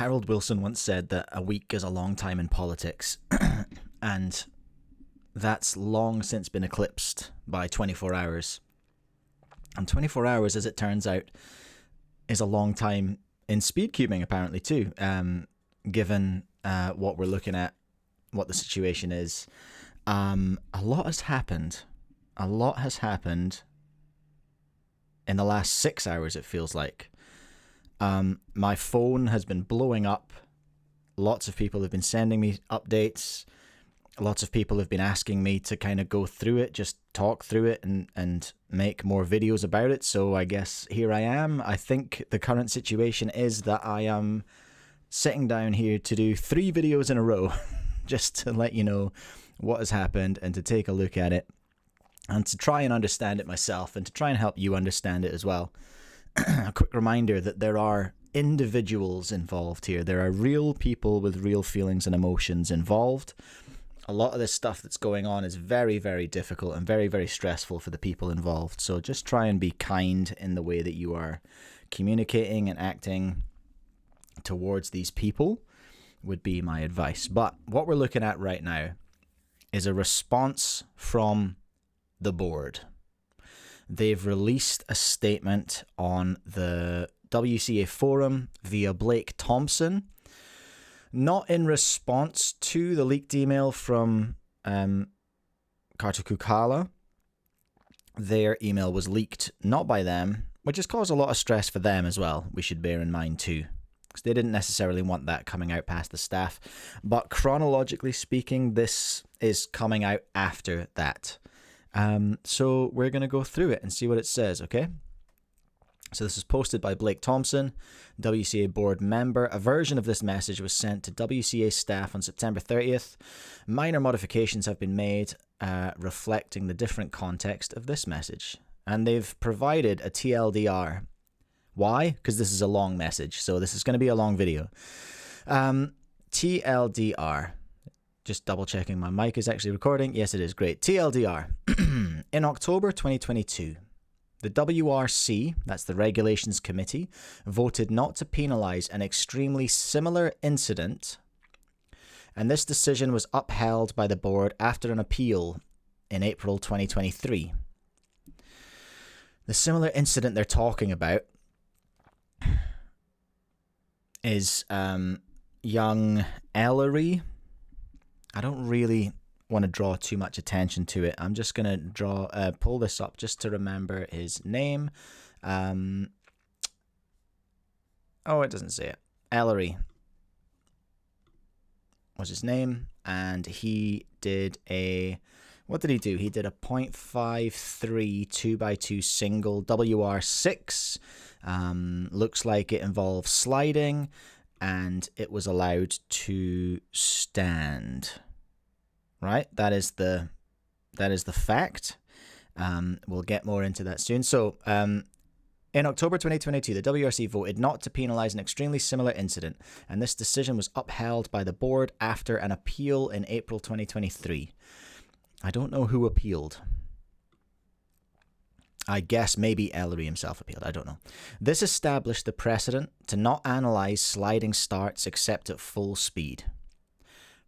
Harold Wilson once said that a week is a long time in politics, and that's long since been eclipsed by 24 hours. And 24 hours, as it turns out, is a long time in speedcubing, apparently, too, given what we're looking at, what the situation is. A lot has happened. A lot has happened in the last 6 hours, it feels like. My phone has been blowing up. Lots of people have been sending me updates. Lots of people have been asking me to kind of go through it, just talk through it and make more videos about it. So I guess here I am. I think the current situation is that I am sitting down here to do 3 videos in a row just to let you know what has happened and to take a look at it and to try and understand it myself and to try and help you understand it as well. A quick reminder that there are individuals involved here. There are real people with real feelings and emotions involved. A lot of this stuff that's going on is very, very difficult and very, very stressful for the people involved. So just try and be kind in the way that you are communicating and acting towards these people would be my advice. But what we're looking at right now is a response from the board. They've released a statement on the WCA forum via Blake Thompson, not in response to the leaked email from Kartakukala. Their email was leaked not by them, which has caused a lot of stress for them as well, we should bear in mind too, because they didn't necessarily want that coming out past the staff. But chronologically speaking, this is coming out after that. So we're going to go through it and see what it says, okay? So this is posted by Blake Thompson, WCA board member. A version of this message was sent to WCA staff on September 30th. Minor modifications have been made reflecting the different context of this message. And they've provided a TLDR. Why? Because this is a long message, so this is going to be a long video. TLDR. Just double checking my mic is actually recording. Yes, it is. Great. TLDR. In October 2022, the WRC, that's the Regulations Committee, voted not to penalise an extremely similar incident, and this decision was upheld by the board after an appeal in April 2023. The similar incident they're talking about is young Ellery. I don't really want to draw too much attention to it. I'm just going to pull this up just to remember his name. Oh, it doesn't say it. Ellery was his name, and he did a... What did he do? He did a 0.53 2x2 single WR6. Looks like it involves sliding, and it was allowed to stand. Right? That is the fact. We'll get more into that soon. So, in October 2022, the WRC voted not to penalise an extremely similar incident, and this decision was upheld by the board after an appeal in April 2023. I don't know who appealed. I guess maybe Ellery himself appealed. I don't know. This established the precedent to not analyse sliding starts except at full speed.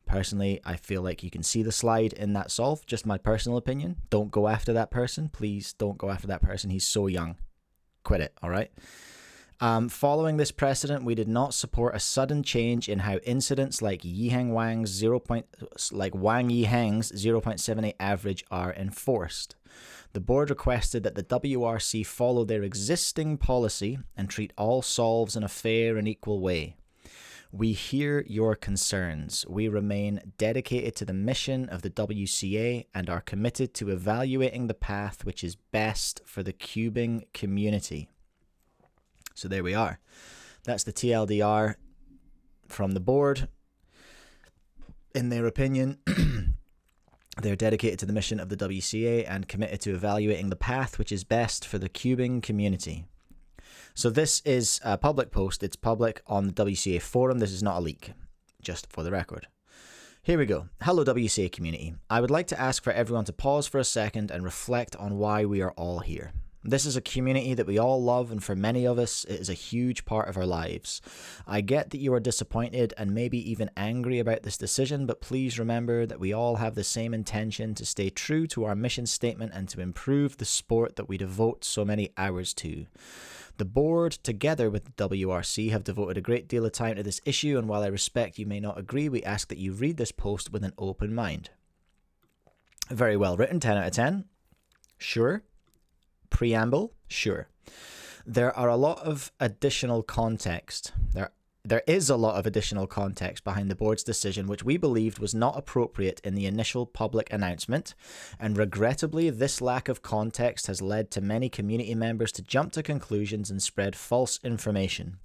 Personally, I feel like you can see the slide in that solve. Just my personal opinion. Don't go after that person. Please don't go after that person. He's so young. Quit it, all right? Following this precedent, we did not support a sudden change in how incidents like Wang Yiheng's 0.78 average are enforced. The board requested that the WRC follow their existing policy and treat all solves in a fair and equal way. We hear your concerns. We remain dedicated to the mission of the WCA and are committed to evaluating the path which is best for the cubing community. So there we are. That's the TLDR from the board. In their opinion, they're dedicated to the mission of the WCA and committed to evaluating the path which is best for the cubing community. So this is a public post. It's public on the WCA forum. This is not a leak, just for the record. Here we go. Hello, WCA community. I would like to ask for everyone to pause for a second and reflect on why we are all here. This is a community that we all love, and for many of us, it is a huge part of our lives. I get that you are disappointed and maybe even angry about this decision, but please remember that we all have the same intention to stay true to our mission statement and to improve the sport that we devote so many hours to. The board, together with the WRC, have devoted a great deal of time to this issue, and while I respect you may not agree, we ask that you read this post with an open mind. Very well written, 10 out of 10. Sure. Preamble, sure. There are a lot of additional context. There is a lot of additional context behind the board's decision, which we believed was not appropriate in the initial public announcement, and regrettably, this lack of context has led to many community members to jump to conclusions and spread false information.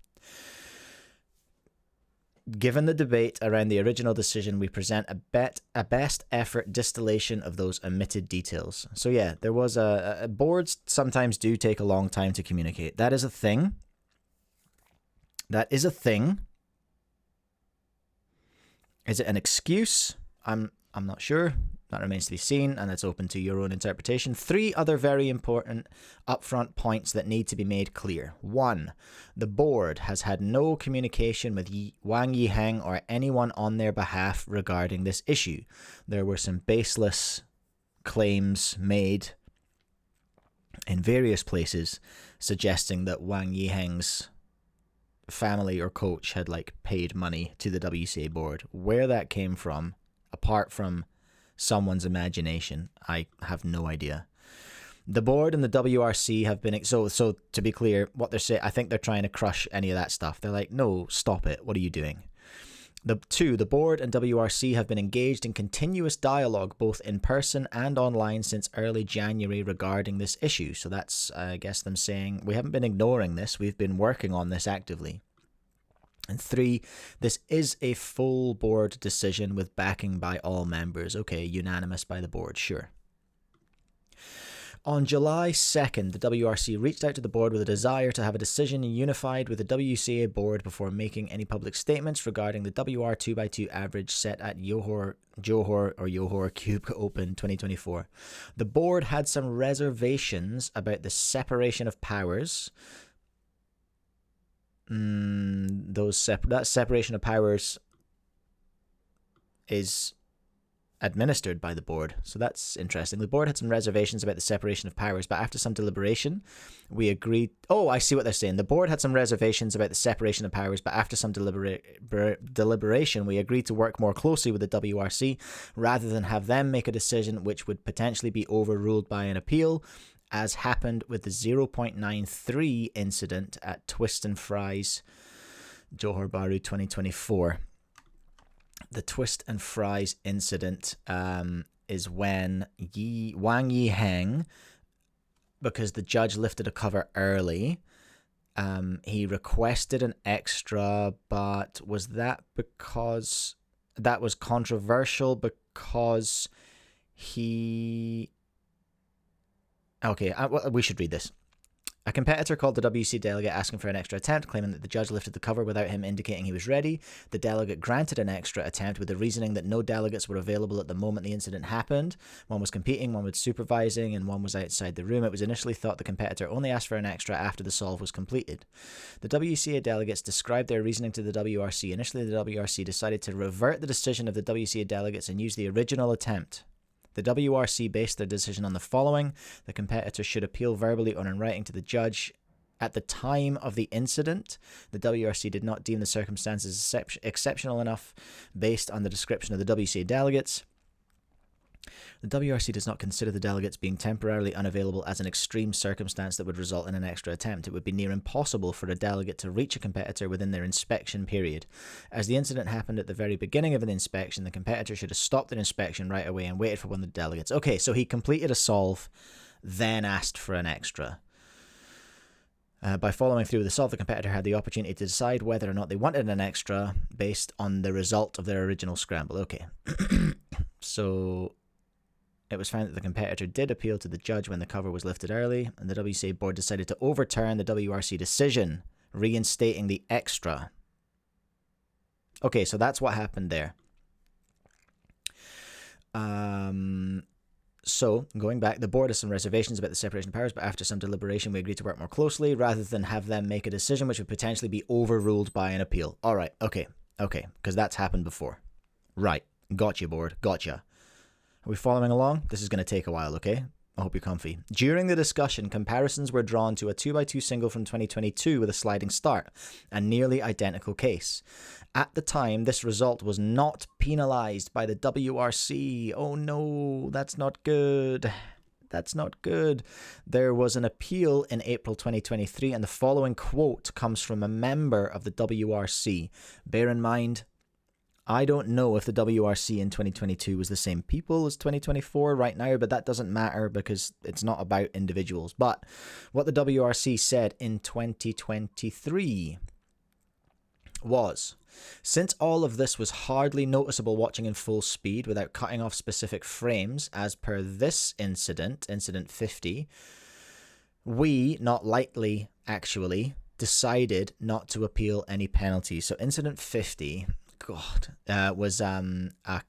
Given the debate around the original decision, we present a best effort distillation of those omitted details. So yeah, there was boards sometimes do take a long time to communicate. That is a thing. That is a thing. Is it an excuse? I'm not sure. That remains to be seen, and that's open to your own interpretation. 3 other very important upfront points that need to be made clear. 1. The board has had no communication with Wang Yiheng or anyone on their behalf regarding this issue. There were some baseless claims made in various places suggesting that Wang Yiheng's family or coach had paid money to the WCA board. Where that came from, apart from someone's imagination, I have no idea. The board and the WRC have been so to be clear, what they're saying, I think they're trying to crush any of that stuff. They're like, no, stop it. What are you doing? The board and WRC have been engaged in continuous dialogue, both in person and online, since early January regarding this issue. So that's, I guess, them saying we haven't been ignoring this. We've been working on this actively. And 3, this is a full board decision with backing by all members. Okay, unanimous by the board, sure. On July 2nd, the WRC reached out to the board with a desire to have a decision unified with the WCA board before making any public statements regarding the WR 2x2 average set at Johor Cube Open 2024. The board had some reservations about the separation of powers. That separation of powers is administered by the board, so that's interesting. The board had some reservations about the separation of powers, but after some deliberation, we agreed. Oh, I see what they're saying. The board had some reservations about the separation of powers, but after some deliberation, we agreed to work more closely with the WRC rather than have them make a decision which would potentially be overruled by an appeal, as happened with the 0.93 incident at Twist and Fries Johor Bahru 2024. The Twist and Fries incident is when Wang Yiheng, because the judge lifted a cover early, he requested an extra, but was that because that was controversial because he... Okay, we should read this. A competitor called the WC delegate asking for an extra attempt, claiming that the judge lifted the cover without him indicating he was ready. The delegate granted an extra attempt with the reasoning that no delegates were available at the moment the incident happened. One was competing, one was supervising, and one was outside the room. It was initially thought the competitor only asked for an extra after the solve was completed. The WCA delegates described their reasoning to the WRC. Initially, the WRC decided to revert the decision of the WCA delegates and use the original attempt. The WRC based their decision on the following: the competitor should appeal verbally or in writing to the judge. At the time of the incident, the WRC did not deem the circumstances exceptional enough based on the description of the WCA delegates. The WRC does not consider the delegates being temporarily unavailable as an extreme circumstance that would result in an extra attempt. It would be near impossible for a delegate to reach a competitor within their inspection period. As the incident happened at the very beginning of an inspection, the competitor should have stopped their inspection right away and waited for one of the delegates. Okay, so he completed a solve, then asked for an extra. By following through with the solve, the competitor had the opportunity to decide whether or not they wanted an extra based on the result of their original scramble. Okay, so... it was found that the competitor did appeal to the judge when the cover was lifted early, and the WCA board decided to overturn the WRC decision, reinstating the extra. Okay, so that's what happened there. So, going back, the board has some reservations about the separation of powers, but after some deliberation, we agreed to work more closely rather than have them make a decision which would potentially be overruled by an appeal. All right, okay, because that's happened before. Right, gotcha, board, gotcha. Are we following along? This is going to take a while, okay? I hope you're comfy. During the discussion, comparisons were drawn to a 2x2 single from 2022 with a sliding start, a nearly identical case. At the time, this result was not penalised by the WRC. Oh no, that's not good. That's not good. There was an appeal in April 2023, and the following quote comes from a member of the WRC. Bear in mind, I don't know if the WRC in 2022 was the same people as 2024 right now, but that doesn't matter because it's not about individuals. But what the WRC said in 2023 was, since all of this was hardly noticeable watching in full speed without cutting off specific frames, as per this incident, incident 50, we, not lightly actually, decided not to appeal any penalties. So incident 50... was a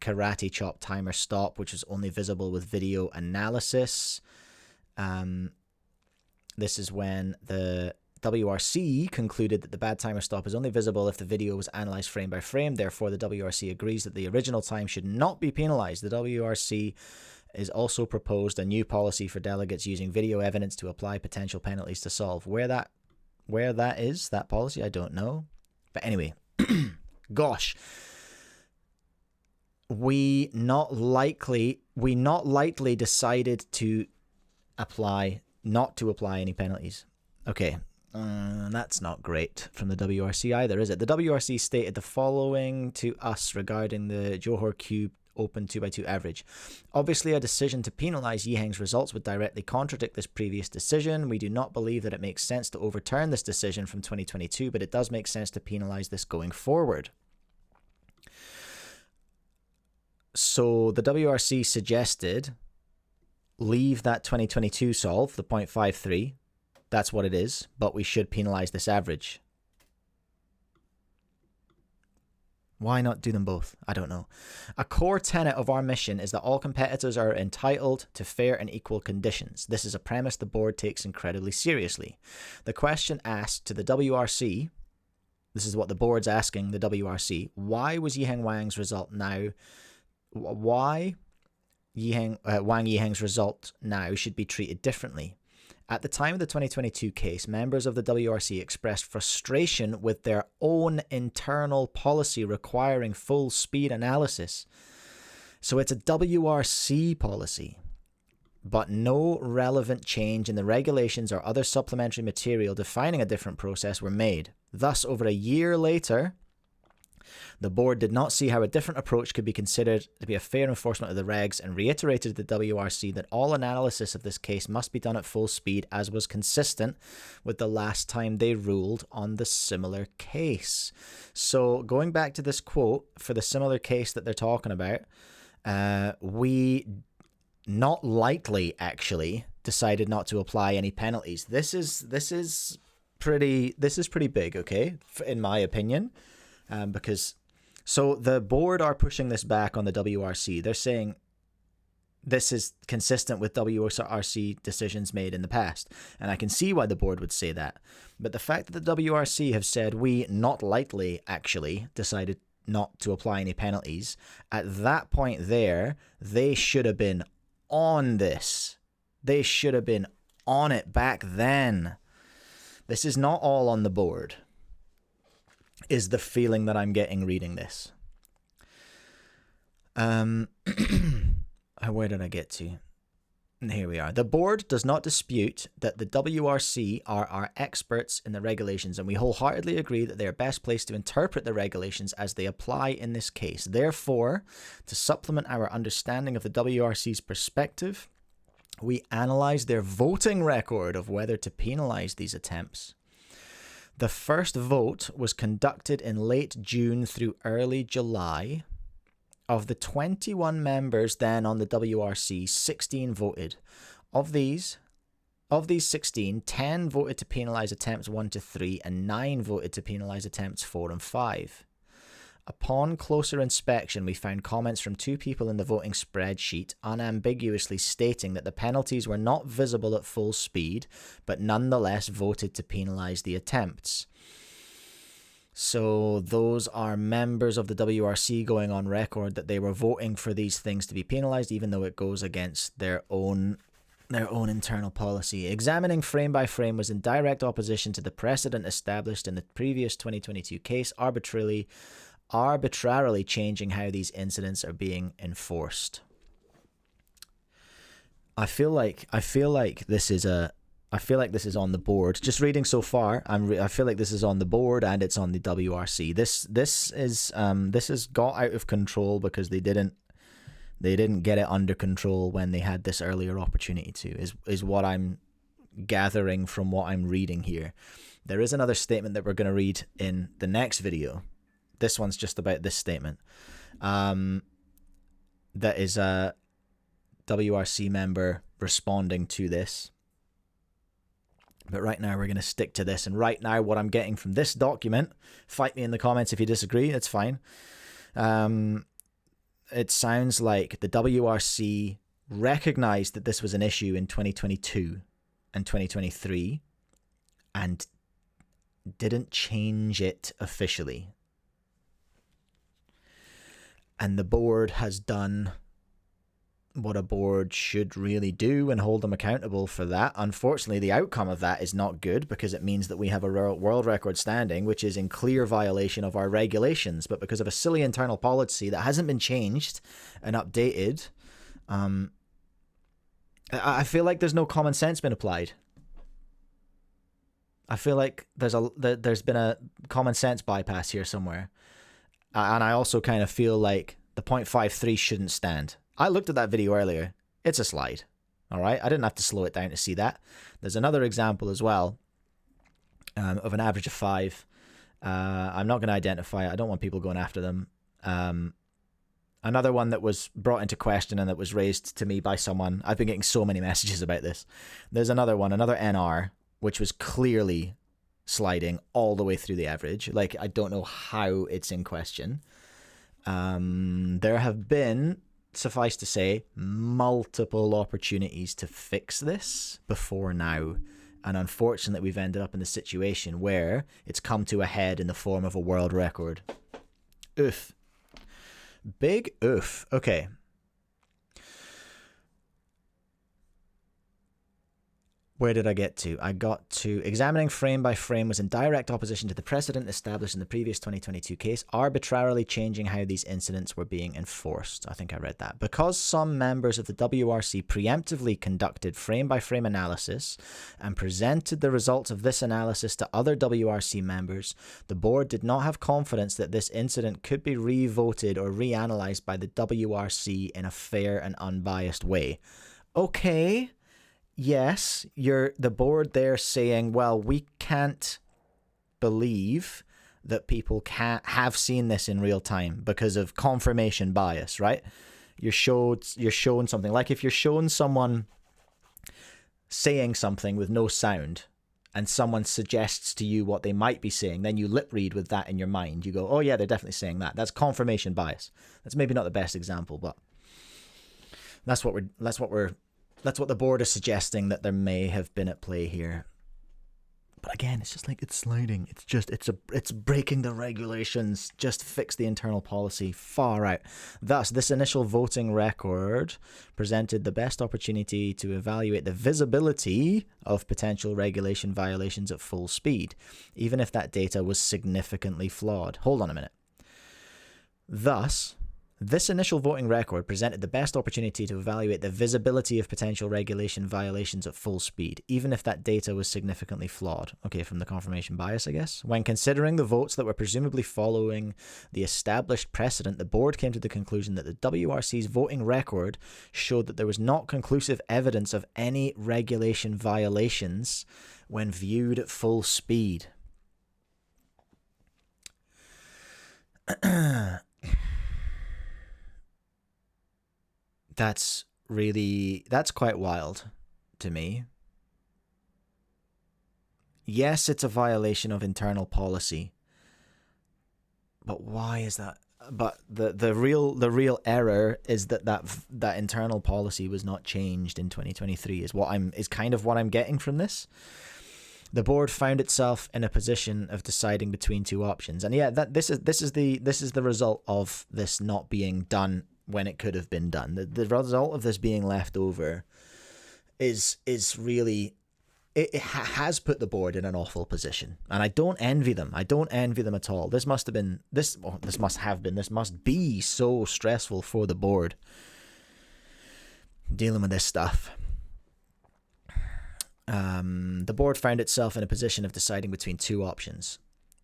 karate chop timer stop, which was only visible with video analysis. This is when the WRC concluded that the bad timer stop is only visible if the video was analysed frame by frame. Therefore, the WRC agrees that the original time should not be penalised. The WRC is also proposed a new policy for delegates using video evidence to apply potential penalties to solve. Where that is, that policy, I don't know. But anyway... Gosh, we not lightly decided to not to apply any penalties. Okay, that's not great from the WRC either, is it? The WRC stated the following to us regarding the Johor Cube Open 2x2 average. Obviously, a decision to penalise Yiheng's results would directly contradict this previous decision. We do not believe that it makes sense to overturn this decision from 2022, but it does make sense to penalise this going forward. So the WRC suggested leave that 2022 solve, the 0.53. That's what it is, but we should penalise this average. Why not do them both? I don't know. A core tenet of our mission is that all competitors are entitled to fair and equal conditions. This is a premise the board takes incredibly seriously. The question asked to the WRC, this is what the board's asking the WRC, why was Yiheng Wang's result now... Why Wang Yiheng's result now should be treated differently. At the time of the 2022 case, members of the WRC expressed frustration with their own internal policy requiring full speed analysis. So it's a WRC policy, but no relevant change in the regulations or other supplementary material defining a different process were made. Thus, over a year later, the board did not see how a different approach could be considered to be a fair enforcement of the regs and reiterated to the WRC that all analysis of this case must be done at full speed, as was consistent with the last time they ruled on the similar case. So going back to this quote for the similar case that they're talking about, we not lightly actually decided not to apply any penalties. This is pretty big, okay, in my opinion. Because, so the board are pushing this back on the WRC. They're saying this is consistent with WRC decisions made in the past. And I can see why the board would say that. But the fact that the WRC have said we not lightly actually decided not to apply any penalties, at that point there, they should have been on this. They should have been on it back then. This is not all on the board, is the feeling that I'm getting reading this. Where did I get to? Here we are. The board does not dispute that the WRC are our experts in the regulations, and we wholeheartedly agree that they are best placed to interpret the regulations as they apply in this case. Therefore, to supplement our understanding of the WRC's perspective, we analyze their voting record of whether to penalise these attempts. The first vote was conducted in late June through early July. Of the 21 members then on the WRC, 16 voted. Of these 16, 10 voted to penalise attempts 1 to 3 and 9 voted to penalise attempts 4 and 5. Upon closer inspection, we found comments from 2 people in the voting spreadsheet unambiguously stating that the penalties were not visible at full speed, but nonetheless voted to penalise the attempts. So those are members of the WRC going on record that they were voting for these things to be penalised, even though it goes against their own internal policy. Examining frame by frame was in direct opposition to the precedent established in the previous 2022 case, arbitrarily changing how these incidents are being enforced. I feel like this is on the board. Just reading so far, I feel like this is on the board and it's on the WRC. This has got out of control because they didn't get it under control when they had this earlier opportunity to, is what I'm gathering from what I'm reading here. There is another statement that we're going to read in the next video. This one's just about this statement. That is a WRC member responding to this. But right now we're going to stick to this. And right now what I'm getting from this document, fight me in the comments if you disagree, it's fine. It sounds like the WRC recognized that this was an issue in 2022 and 2023 and didn't change it officially. And the board has done what a board should really do and hold them accountable for that. Unfortunately, the outcome of that is not good because it means that we have a world record standing, which is in clear violation of our regulations. But because of a silly internal policy that hasn't been changed and updated, I feel like there's no common sense been applied. I feel like there's been a common sense bypass here somewhere. And I also kind of feel like the 0.53 shouldn't stand. I looked at that video earlier. It's a slide. All right. I didn't have to slow it down to see that. There's another example as well of an average of 5. I'm not going to identify it. I don't want people going after them. Another one that was brought into question and that was raised to me by someone. I've been getting so many messages about this. There's another one, another NR, which was clearly sliding all the way through the average. Like, I don't know how it's in question. There have been, suffice to say, multiple opportunities to fix this before now. And unfortunately, we've ended up in the situation where it's come to a head in the form of a world record. Oof. Big oof. Okay. Where did I get to? I got to examining frame by frame was in direct opposition to the precedent established in the previous 2022 case, arbitrarily changing how these incidents were being enforced. I think I read that. Because some members of the WRC preemptively conducted frame by frame analysis and presented the results of this analysis to other WRC members, the board did not have confidence that this incident could be re-voted or reanalyzed by the WRC in a fair and unbiased way. Okay. Yes, you're the board there saying, well, we can't believe that people can't have seen this in real time because of confirmation bias, right? You're shown something. Like if you're showing someone saying something with no sound and someone suggests to you what they might be saying, then you lip read with that in your mind. You go, oh yeah, they're definitely saying that. That's confirmation bias. That's maybe not the best example, but that's what the board is suggesting that there may have been at play here. But again, it's just like it's sliding. It's breaking the regulations. Just fix the internal policy. Far out. Thus, this initial voting record presented the best opportunity to evaluate the visibility of potential regulation violations at full speed, even if that data was significantly flawed. Hold on a minute. Thus, this initial voting record presented the best opportunity to evaluate the visibility of potential regulation violations at full speed, even if that data was significantly flawed. Okay, from the confirmation bias, I guess. When considering the votes that were presumably following the established precedent, the board came to the conclusion that the WRC's voting record showed that there was not conclusive evidence of any regulation violations when viewed at full speed. That's quite wild to me. Yes, it's a violation of internal policy. But why is that? But the real error is that internal policy was not changed in 2023 is kind of what I'm getting from this. The board found itself in a position of deciding between two options, and yeah, this is the result of this not being done when it could have been done. The result of this being left over is really it has put the board in an awful position, and I don't envy them. I don't envy them at all. This must be so stressful for the board dealing with this stuff. The board found itself in a position of deciding between two options.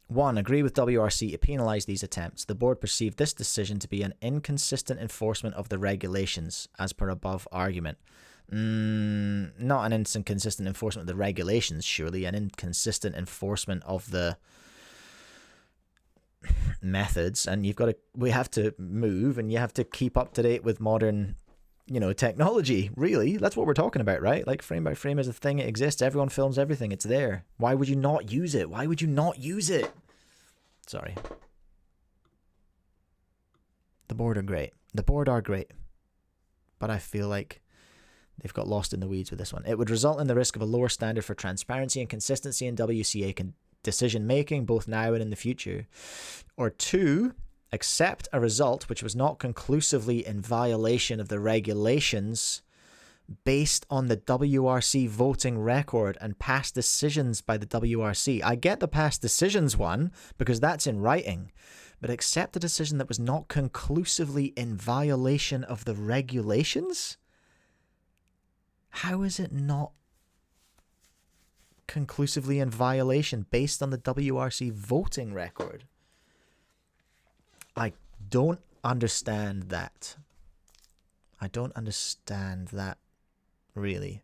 1. Agree with WRC to penalise these attempts. The board perceived this decision to be an inconsistent enforcement of the regulations, as per above argument. Not an inconsistent enforcement of the regulations, surely. An inconsistent enforcement of the methods. And we have to move, and you have to keep up to date with modern technology, really. That's what we're talking about, right? Like, frame by frame is a thing. It exists. Everyone films everything. It's there. Why would you not use it? Why would you not use it? Sorry. The board are great. But I feel like they've got lost in the weeds with this one. It would result in the risk of a lower standard for transparency and consistency in WCA decision making, both now and in the future. Or 2, accept a result which was not conclusively in violation of the regulations based on the WRC voting record and past decisions by the WRC. I get the past decisions one because that's in writing, but accept a decision that was not conclusively in violation of the regulations? How is it not conclusively in violation based on the WRC voting record? I don't understand that. Really.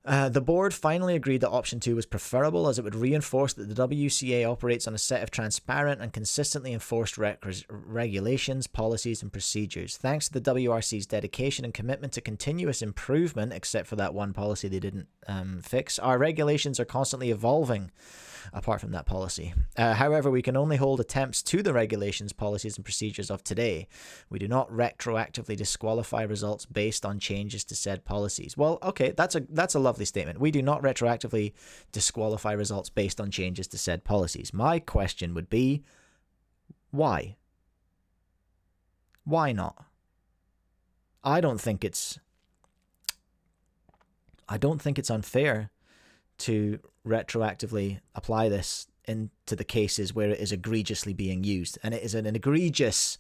The board finally agreed that option 2 was preferable, as it would reinforce that the WCA operates on a set of transparent and consistently enforced regulations, policies, and procedures. Thanks to the WRC's dedication and commitment to continuous improvement, except for that one policy they didn't fix, our regulations are constantly evolving. Apart from that policy. However, we can only hold attempts to the regulations, policies, and procedures of today. We do not retroactively disqualify results based on changes to said policies. Well, okay, that's a lovely statement. We do not retroactively disqualify results based on changes to said policies. My question would be, why? Why not? I don't think it's unfair to retroactively apply this into the cases where it is egregiously being used, and it is an egregious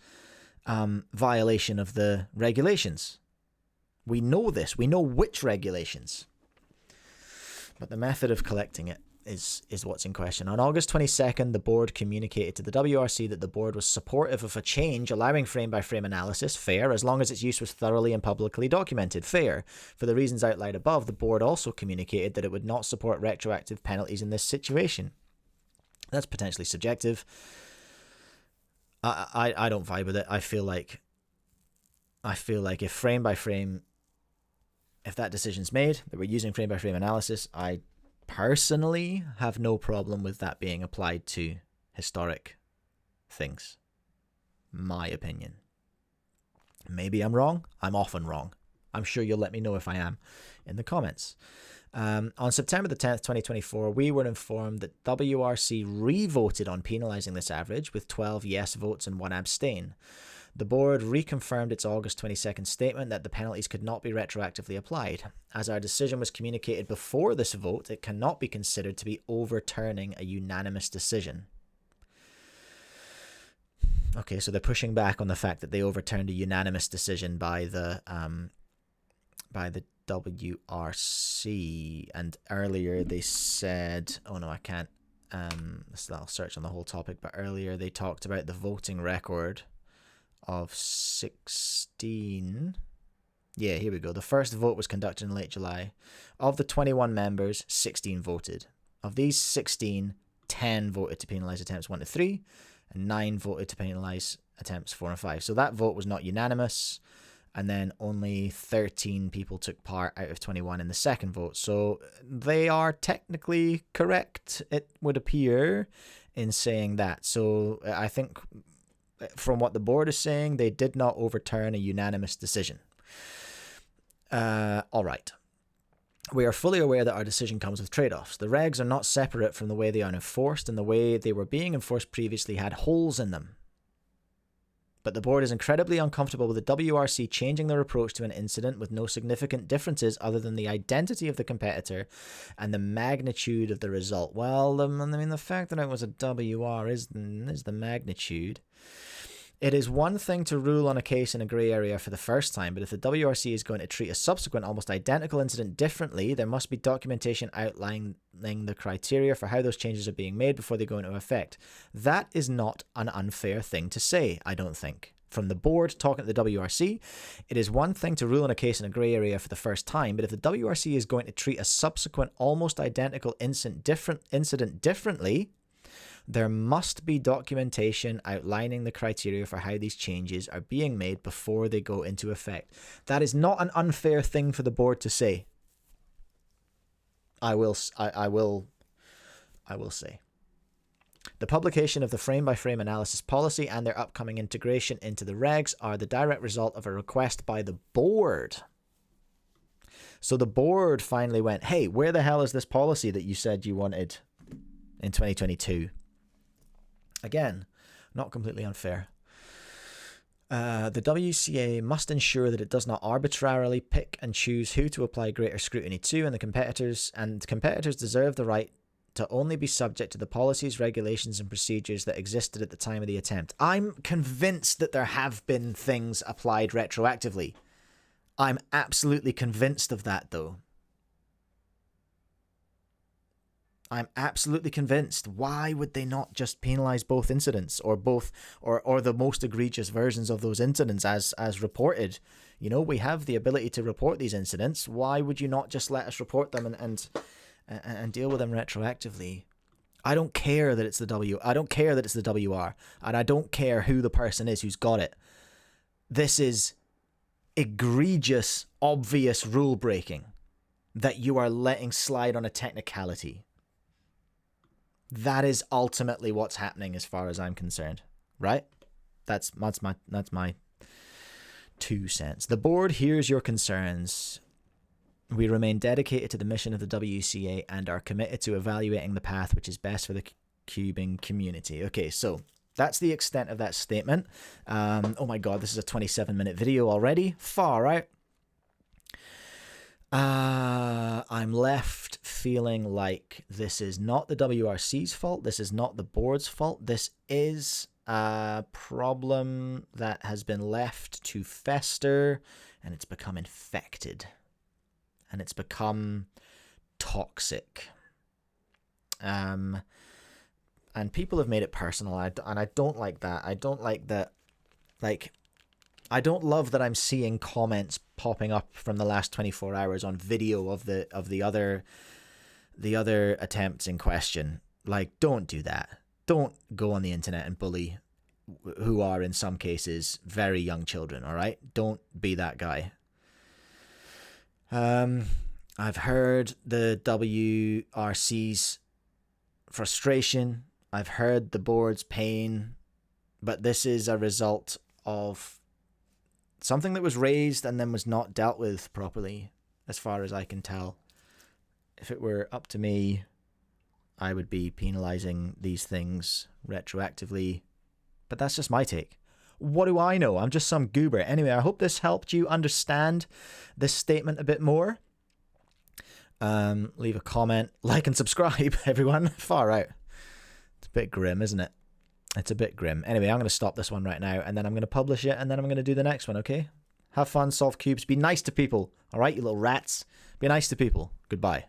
violation of the regulations. We know this. We know which regulations. But the method of collecting it is what's in question. On August 22nd, the board communicated to the WRC that the board was supportive of a change allowing frame-by-frame analysis, fair, as long as its use was thoroughly and publicly documented, fair. For the reasons outlined above, the board also communicated that it would not support retroactive penalties in this situation. That's potentially subjective. I don't vibe with it. I feel like if frame-by-frame, if that decision's made, that we're using frame-by-frame analysis, I personally have no problem with that being applied to historic things. My opinion. Maybe I'm wrong. I'm often wrong. I'm sure you'll let me know if I am in the comments. On September the 10th, 2024, we were informed that WRC re-voted on penalising this average with 12 yes votes and 1 abstain. The board reconfirmed its August 22nd statement that the penalties could not be retroactively applied. As our decision was communicated before this vote, it cannot be considered to be overturning a unanimous decision. Okay, so they're pushing back on the fact that they overturned a unanimous decision by the WRC, and earlier they said, oh no, I can't, I'll search on the whole topic, but earlier they talked about the voting record of 16. Yeah, here we go. The first vote was conducted in late July. Of the 21 members, 16 voted. Of these 16, 10 voted to penalise attempts 1 to 3, and 9 voted to penalise attempts 4 and 5. So that vote was not unanimous, and then only 13 people took part out of 21 in the second vote. So they are technically correct, it would appear, in saying that. So I think from what the board is saying, they did not overturn a unanimous decision. All right. We are fully aware that our decision comes with trade-offs. The regs are not separate from the way they are enforced, and the way they were being enforced previously had holes in them. But the board is incredibly uncomfortable with the WRC changing their approach to an incident with no significant differences other than the identity of the competitor and the magnitude of the result. Well, I mean, the fact that it was a WR is the magnitude. It is one thing to rule on a case in a grey area for the first time, but if the WRC is going to treat a subsequent almost identical incident differently, there must be documentation outlining the criteria for how those changes are being made before they go into effect. That is not an unfair thing to say, I don't think. From the board talking to the WRC, it is one thing to rule on a case in a grey area for the first time, but if the WRC is going to treat a subsequent almost identical incident differently, there must be documentation outlining the criteria for how these changes are being made before they go into effect. That is not an unfair thing for the board to say. I will say. The publication of the frame-by-frame analysis policy and their upcoming integration into the regs are the direct result of a request by the board. So the board finally went, hey, where the hell is this policy that you said you wanted in 2022? Again, not completely unfair. The WCA must ensure that it does not arbitrarily pick and choose who to apply greater scrutiny to, and competitors deserve the right to only be subject to the policies, regulations, and procedures that existed at the time of the attempt. I'm convinced that there have been things applied retroactively. I'm absolutely convinced of that, though. I'm absolutely convinced. Why would they not just penalize both incidents, or both, or the most egregious versions of those incidents as reported? You know, we have the ability to report these incidents. Why would you not just let us report them and deal with them retroactively? I don't care that it's the I don't care that it's the WR, and I don't care who the person is who's got it. This is egregious, obvious rule breaking that you are letting slide on a technicality. That is ultimately what's happening as far as I'm concerned, right? That's my 2 cents. The board hears your concerns. We remain dedicated to the mission of the WCA and are committed to evaluating the path which is best for the cubing community. Okay, so that's the extent of that statement. Oh my god, this is a 27-minute video already. Far out. I'm left feeling like this is not the WRC's fault. This is not the board's fault. This is a problem that has been left to fester, and it's become infected. And it's become toxic. And people have made it personal, and I don't like that. I don't like that. Like, I don't love that I'm seeing comments popping up from the last 24 hours on video of the other attempts in question. Like, don't do that. Don't go on the internet and bully who are in some cases very young children, all right? Don't be that guy. I've heard the WRC's frustration. I've heard the board's pain, but this is a result of something that was raised and then was not dealt with properly, as far as I can tell. If it were up to me, I would be penalizing these things retroactively, but that's just my take. What do I know? I'm just some goober. Anyway, I hope this helped you understand this statement a bit more. Leave a comment, like and subscribe, everyone. Far out. It's a bit grim, isn't it? It's a bit grim. Anyway, I'm going to stop this one right now, and then I'm going to publish it, and then I'm going to do the next one, okay? Have fun, solve cubes, be nice to people, all right, you little rats? Be nice to people. Goodbye.